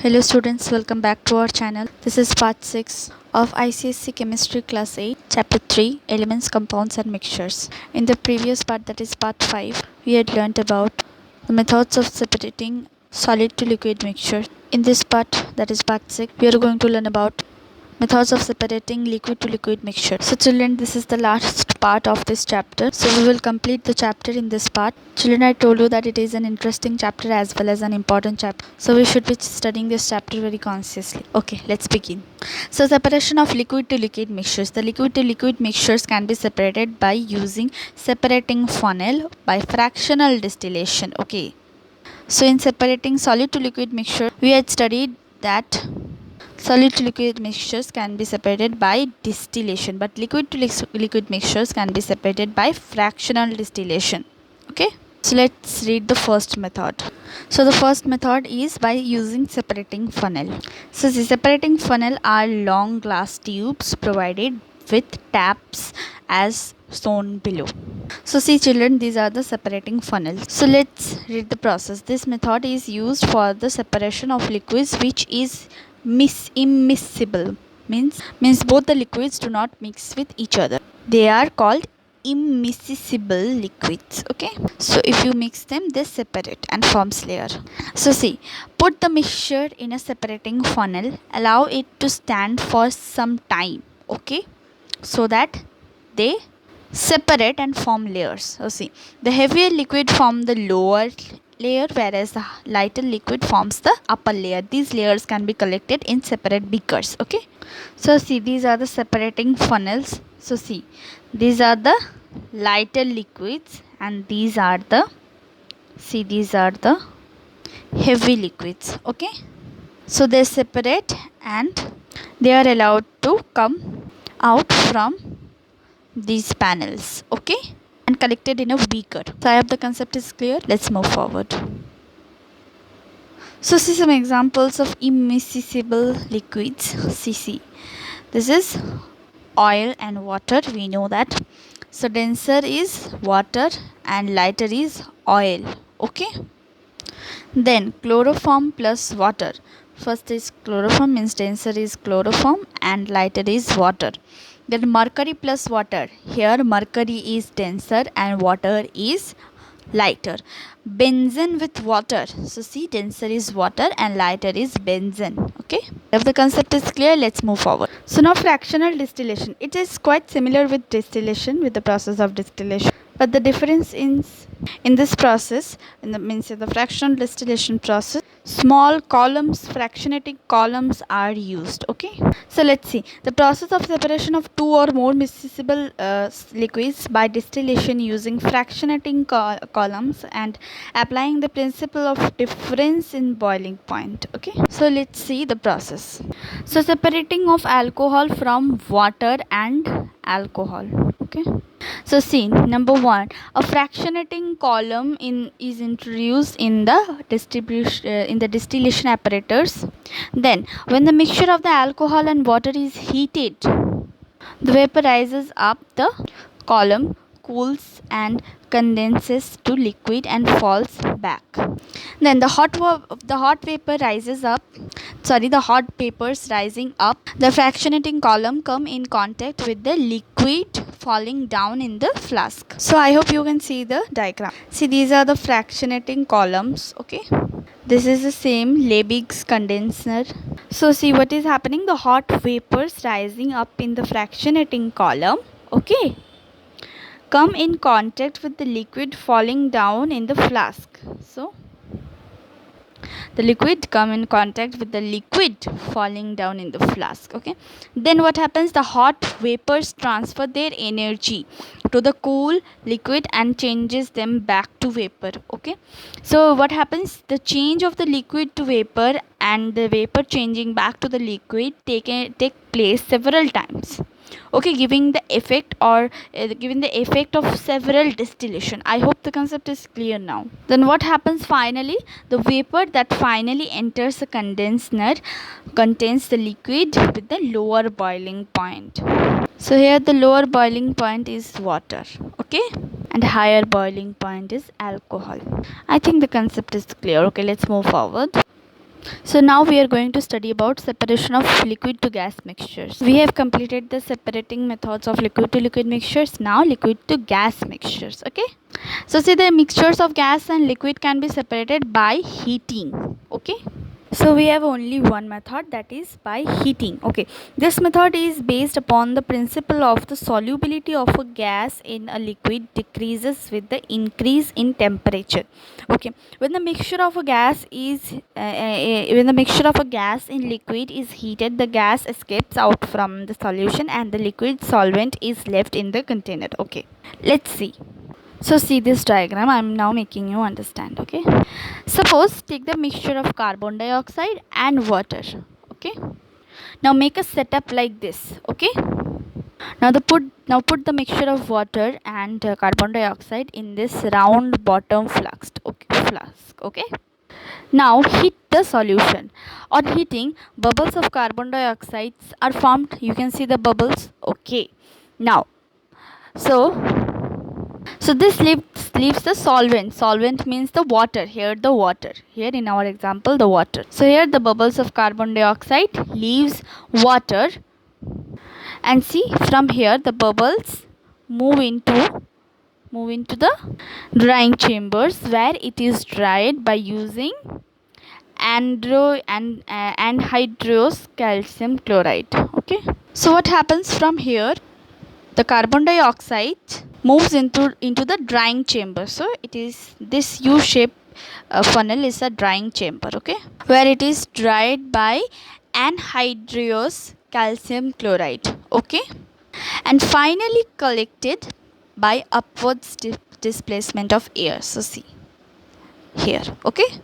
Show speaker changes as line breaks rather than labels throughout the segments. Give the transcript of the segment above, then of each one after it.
Hello students, welcome back to our channel. This is part 6 of ICSE Chemistry Class 8, Chapter 3, Elements, Compounds and Mixtures. In the previous part, that is part 5, we had learnt about the methods of separating solid to liquid mixture. In this part, that is part 6, we are going to learn about methods of separating liquid to liquid mixture. So children, this is the last part of this chapter. So we will complete the chapter in this part. Children, I told you that it is an interesting chapter as well as an important chapter. So we should be studying this chapter very consciously. Okay, let's begin. So separation of liquid to liquid mixtures. The liquid to liquid mixtures can be separated by using separating funnel by fractional distillation. Okay. So in separating solid to liquid mixture, we had studied that solid to liquid mixtures can be separated by distillation, but liquid to liquid mixtures can be separated by fractional distillation. Okay, so let's read the first method. So the first method is by using separating funnel. So the separating funnel are long glass tubes provided with taps as shown below. So see children, these are the separating funnels. So let's read the process. This method is used for the separation of liquids which is immiscible, means both the liquids do not mix with each other. They are called immiscible liquids. Okay, so if you mix them, they separate and forms layer. So see, put the mixture in a separating funnel, allow it to stand for some time. Okay, so that they separate and form layers. So see, the heavier liquid form the lower layer, whereas the lighter liquid forms the upper layer. These layers can be collected in separate beakers. Okay, so see, these are the separating funnels. So see, these are the lighter liquids and these are the heavy liquids. Okay, so they separate and they are allowed to come out from these panels. Okay, and collected in a beaker. So I hope the concept is clear. Let's move forward. So see some examples of immiscible liquids. See, this is oil and water. We know that. So denser is water and lighter is oil. Okay, then chloroform plus water. First is chloroform, means denser is chloroform and lighter is water. Then mercury plus water. Here mercury is denser and water is lighter. Benzene with water. So see, denser is water and lighter is benzene. Okay, if the concept is clear, let's move forward. So now fractional distillation. It is quite similar with distillation, with the process of distillation, but the difference is in this process, in the fractional distillation process, small columns, fractionating columns are used. Okay, so let's see the process of separation of two or more miscible liquids by distillation using fractionating columns and applying the principle of difference in boiling point. Okay, so let's see the process. So separating of alcohol from water and alcohol. Okay, so see, number one, a fractionating column is introduced in the distillation apparatus. Then when the mixture of the alcohol and water is heated, the vapor rises up the column, cools and condenses to liquid and falls back. Then the hot vapors rising up the fractionating column come in contact with the liquid falling down in the flask. So I hope you can see the diagram. See, these are the fractionating columns. Okay, this is the same Liebig's condenser. So see what is happening, the hot vapors rising up in the fractionating column, okay, come in contact with the liquid falling down in the flask. So the liquid come in contact with the liquid falling down in the flask. Okay, then what happens, the hot vapors transfer their energy to the cool liquid and changes them back to vapor. Okay, so what happens, the change of the liquid to vapor and the vapor changing back to the liquid take place several times. Okay, giving the effect of several distillation. I hope the concept is clear now. Then what happens, finally the vapor that finally enters the condenser contains the liquid with the lower boiling point. So here the lower boiling point is water, okay, and higher boiling point is alcohol. I think the concept is clear. Okay, let's move forward. So now we are going to study about separation of liquid to gas mixtures. We have completed the separating methods of liquid to liquid mixtures. Now liquid to gas mixtures. Okay. So see, the mixtures of gas and liquid can be separated by heating. Okay. So we have only one method, that is by heating. Okay, this method is based upon the principle of the solubility of a gas in a liquid decreases with the increase in temperature. Okay, when the mixture of a gas in liquid is heated, the gas escapes out from the solution and the liquid solvent is left in the container. Okay, let's see. So see this diagram, I am now making you understand. Okay, suppose take the mixture of carbon dioxide and water. Okay, now make a setup like this. Okay, now put the mixture of water and carbon dioxide in this round bottom flask. Okay, now heat the solution. On heating, bubbles of carbon dioxide are formed. You can see the bubbles. Okay, now so this leaves the solvent. Solvent means the water. Here the water. Here in our example the water. So here the bubbles of carbon dioxide leaves water, and see from here the bubbles move into the drying chambers, where it is dried by using anhydrous calcium chloride. Okay. So what happens from here? The carbon dioxide moves into the drying chamber. So it is this U-shaped funnel is a drying chamber. Okay, where it is dried by anhydrous calcium chloride. Okay, and finally collected by upwards displacement of air. So see here. Okay,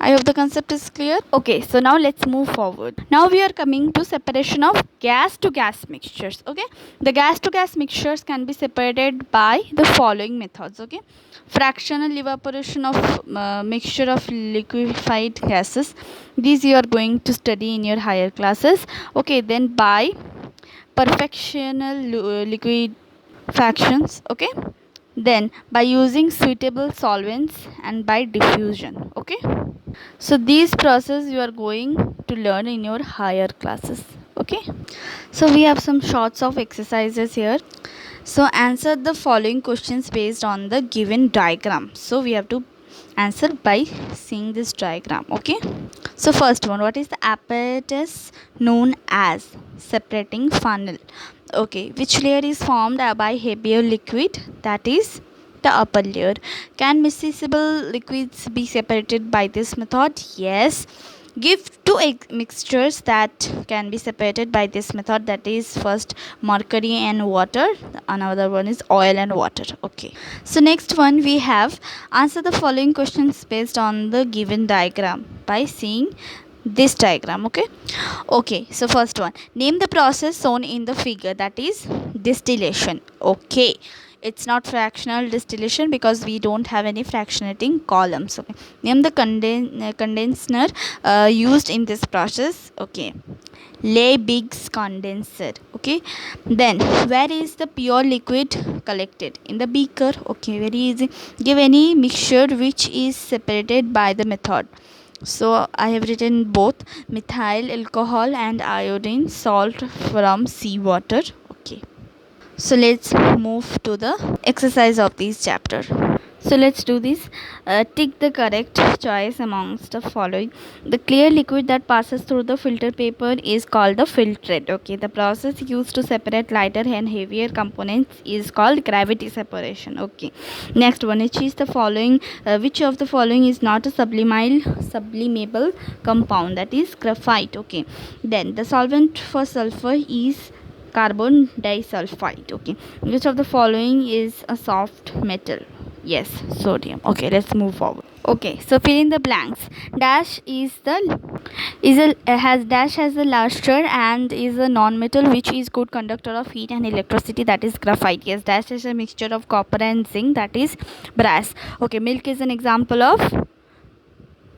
I hope the concept is clear. Okay, so now let's move forward. Now we are coming to separation of gas to gas mixtures. Okay, the gas to gas mixtures can be separated by the following methods. Okay, fractional evaporation of mixture of liquefied gases. These you are going to study in your higher classes. Okay, then by perfectional liquefactions. Okay, then by using suitable solvents and by diffusion. Okay, so these process you are going to learn in your higher classes. Okay, so we have some shots of exercises here. So answer the following questions based on the given diagram. So we have to answer by seeing this diagram. Okay, so first one, what is the apparatus known as separating funnel? Okay, which layer is formed by heavier liquid, that is the upper layer? Can miscible liquids be separated by this method? Yes. Give two mixtures that can be separated by this method, that is first mercury and water, another one is oil and water. Okay, so next one we have answer the following questions based on the given diagram by seeing this diagram. Okay, so first one, name the process shown in the figure, that is distillation. Okay, it's not fractional distillation because we don't have any fractionating columns. Okay, name the condenser used in this process. Okay, Liebig's condenser. Okay, then where is the pure liquid collected? In the beaker. Okay, very easy. Give any mixture which is separated by the method. So I have written both methyl alcohol and iodine salt from seawater. Okay, so let's move to the exercise of this chapter. So let's do this. Tick the correct choice amongst the following. The clear liquid that passes through the filter paper is called the filtrate. Okay, the process used to separate lighter and heavier components is called gravity separation. Okay, next one, which is the following? Which of the following is not a sublimable compound? That is graphite. Okay, then the solvent for sulfur is carbon disulfide. Okay, which of the following is a soft metal? Yes, sodium. Okay, let's move forward. Okay, so fill in the blanks. Dash has the luster and is a non-metal which is good conductor of heat and electricity, that is graphite. Yes, dash is a mixture of copper and zinc, that is brass. Okay, milk is an example of,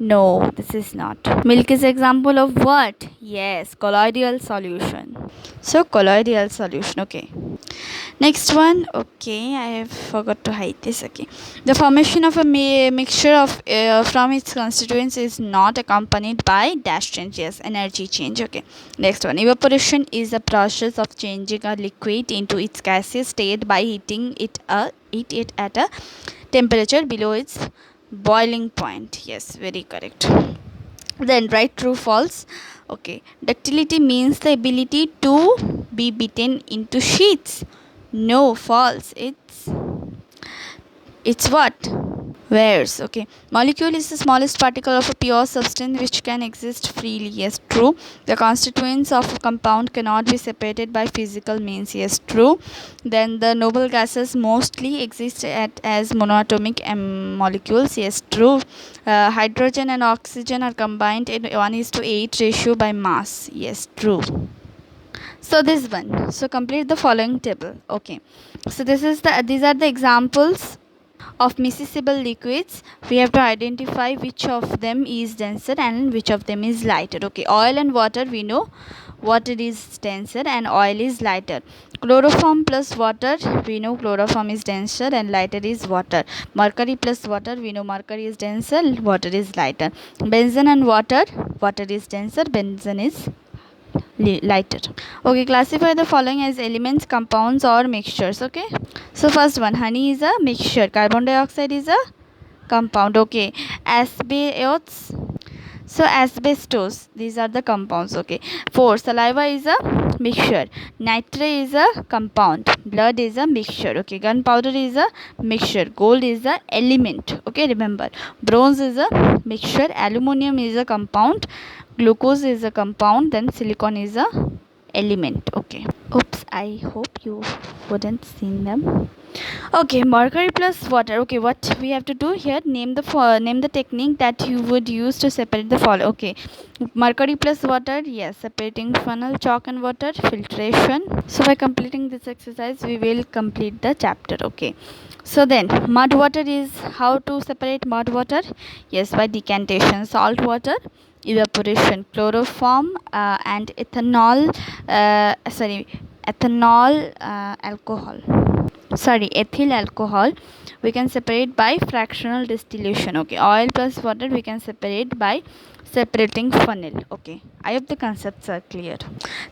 no, this is not. Milk is example of what? Yes, colloidal solution. So colloidal solution. Okay, Next one, okay, I have forgot to hide this. Okay, the formation of a mixture of from its constituents is not accompanied by dash change. Yes, energy change. Okay, next one, evaporation is a process of changing a liquid into its gaseous state by heating it at a temperature below its boiling point. Yes, very correct. Then write true false. Okay, ductility means the ability to be beaten into sheets. No, false. It's what? Where's? Okay. Molecule is the smallest particle of a pure substance which can exist freely. Yes, true. The constituents of a compound cannot be separated by physical means. Yes, true. Then the noble gases mostly exist as monoatomic molecules. Yes, true. Hydrogen and oxygen are combined in 1:8 ratio by mass. Yes, true. So this one. So complete the following table. Okay. So these are the examples of miscible liquids. We have to identify which of them is denser and which of them is lighter. Okay, oil and water, we know water is denser and oil is lighter. Chloroform plus water, we know chloroform is denser and lighter is water. Mercury plus water, we know mercury is denser, water is lighter. Benzene and water is denser, benzene is lighter. Okay, classify the following as elements, compounds or mixtures. Okay, so first one, honey is a mixture, carbon dioxide is a compound. Okay, asbestos, so asbestos, these are the compounds. Okay, 4, saliva is a mixture, nitrate is a compound, blood is a mixture. Okay, gunpowder is a mixture, gold is a element. Okay, remember, bronze is a mixture, aluminum is a compound, glucose is a compound, then silicon is a element. Okay, oops, I hope you wouldn't seen them. Okay, mercury plus water. Okay, what we have to do here, name the technique that you would use to separate the fall. Okay, mercury plus water, yes, separating funnel, chalk and water, filtration. So by completing this exercise we will complete the chapter. Okay, so then mud water is, how to separate mud water? Yes, by decantation. Salt water, evaporation. Chloroform and ethanol ethyl alcohol we can separate by fractional distillation. Okay, oil plus water we can separate by separating funnel. Okay, I hope the concepts are clear.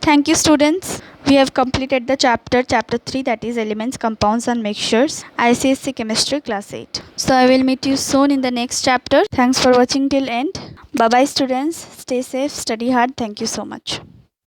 Thank you, students. We have completed the chapter 3, that is elements, compounds and mixtures, ICSE chemistry class 8. So I will meet you soon in the next chapter. Thanks for watching till end. Bye bye, students. Stay safe, study hard. Thank you so much.